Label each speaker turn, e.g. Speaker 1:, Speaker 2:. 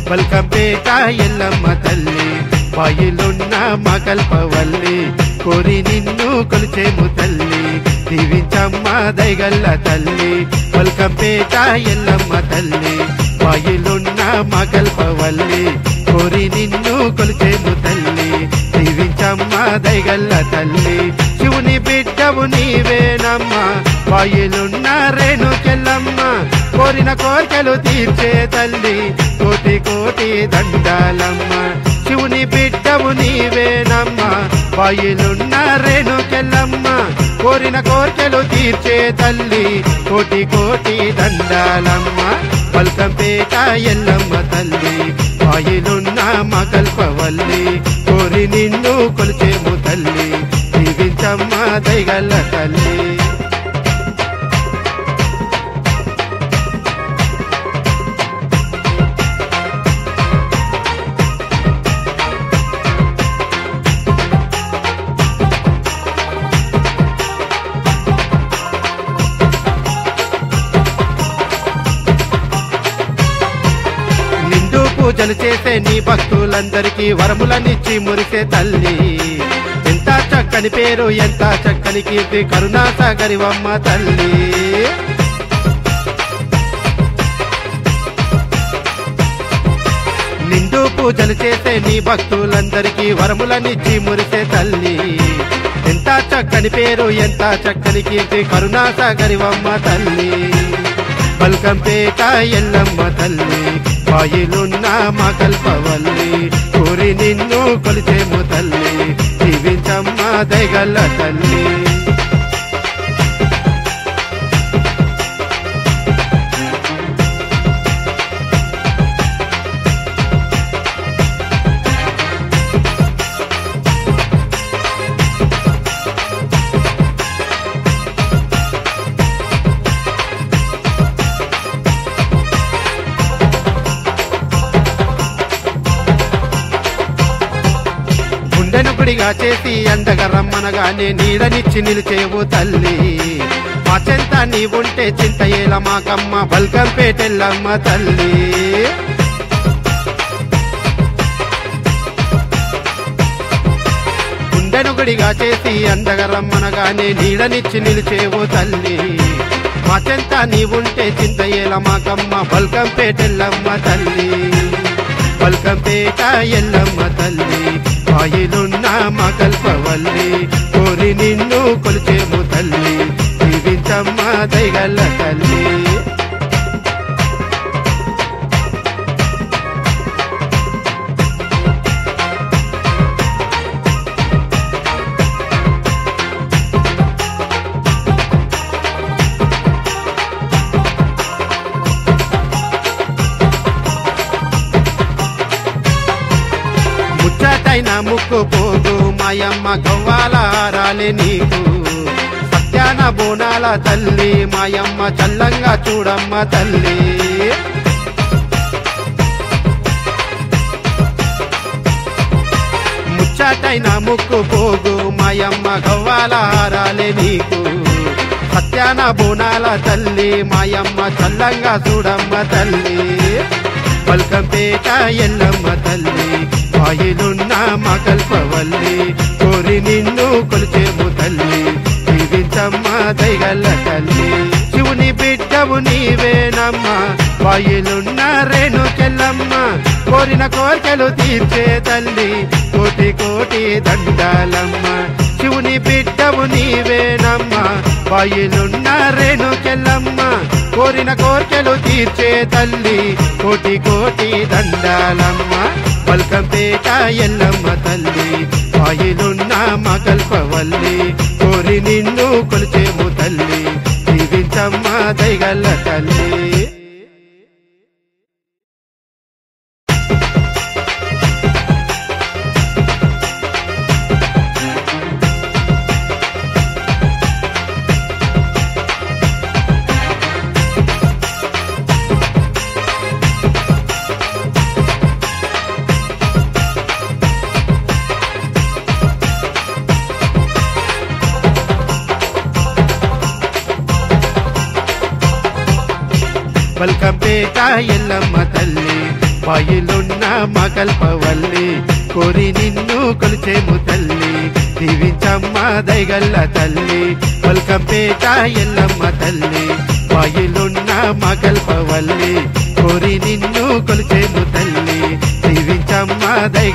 Speaker 1: బల్కంపేట ఎల్లమ్మ తల్లి బాయిలున్న మగల్పవల్లి కోరి నిన్ను కొలిచేము తల్లి దీవించమ్మ దయగల్ల తల్లి బల్కంపేట ఎల్లమ్మ తల్లి బాయిలున్న మగల్పవల్లి కోరి నిన్ను కొలిచేము తల్లి దీవించమ్మ దయగల్ల తల్లి శివుని బిడ్డవు నీవేనమ్మ బాయిలున్న రేణుకెల్లమ్మ కోరిన కోరికలు తీర్చే తల్లి కోటి కోటి దండాలమ్మ శివుని బిడ్డవు నీవేనమ్మ బాయిలున్న రేణుకెల్లమ్మ కోరిన కోరికలు తీర్చే తల్లి కోటి కోటి దండాలమ్మ బల్కంపేట ఎల్లమ్మ తల్లి బాయిలున్న మగల్పవల్లి కోరి నిన్ను కొలిచేము తల్లి దీవించమ్మ దయగల్ల తల్లి పూజలు చేసే నీ భక్తులందరికీ వరములనిచ్చి మురిసే తల్లి ఎంత చక్కని పేరు ఎంత చక్కని కీర్తి కరుణాసాగరివమ్మ తల్లి నిండు పూజలు చేసే నీ భక్తులందరికీ వరములనిచ్చి మురిసే తల్లి ఎంత చక్కని పేరు ఎంత చక్కని కీర్తి కరుణాసాగరివమ్మ తల్లి బల్కంపేట ఎల్లమ్మ తల్లి బాయిలున్న మగల్పవల్లి కోరి నిన్ను కొలిచేము తల్లి దీవించమ్మ దయగల్ల తల్లి గుడిగా చేసి అండగా రమ్మనగానే నీడనిచ్చి నిలిచేవు తల్లి మా చెంత నీవుంటే చింత ఏల మాకమ్మ బల్కంపేటెల్లమ్మ తల్లి గుండెను గుడిగా చేసి అండగా రమ్మనగానే నీడనిచ్చి నిలిచేవు తల్లి మా చెంత నీవుంటే చింత ఏల మాకమ్మ బల్కంపేటెల్లమ్మ తల్లి బల్కంపేట ఎల్లమ్మ తల్లి బాయిలున్న మగల్పవల్లి కోరి నిన్ను కొలిచేము తల్లి దీవించమ్మ దయగల్ల తల్లి ముచ్చటైన ముక్కు పోగు మాయమ్మ గవ్వాలారాలే నీకు సత్యాన బోనాల తల్లి మాయమ్మ చల్లంగా చూడమ్మ తల్లి ముచ్చటైన ముక్కు పోగు మాయమ్మ గవ్వాలారాలే నీకు సత్యాన బోనాల తల్లి మాయమ్మ చల్లంగా చూడమ్మ తల్లి బల్కంపేట ఎల్లమ్మ తల్లి బాయిలున్న మగల్పవల్లి కోరి నిన్ను కొలిచేము తల్లి దీవించమ్మ దయగల్ల తల్లి శివుని బిడ్డవు నీవేనమ్మ బాయిలున్న రేణుకెల్లమ్మ కోరిన కోరికలు తీర్చే తల్లి కోటి కోటి దండాలమ్మ శివుని బిడ్డవు నీవేనమ్మ బాయిలున్న రేణుకెల్లమ్మ కోరిన కోరికలు తీర్చే తల్లి కోటి కోటి దండాలమ్మ బల్కంపేట ఎల్లమ్మ తల్లి బాయిలున్న మగల్పవల్లి కోరి నిన్ను కొలిచేము తల్లి దీవించమ్మ దయగల్ల తల్లి బల్కంపేట ఎల్లమ్మ తల్లి బాయిలున్న మా కల్పవల్లి కోరి నిన్ను కొలిచేము తల్లి దీవించమ్మ దయగల్ల తల్లి కొల్కంపేట ఎల్లమ్మ తల్లి బాయిలున్న మా కల్పవల్లి కోరి నిన్ను కొలిచేము తల్లి దీవించమ్మ దయ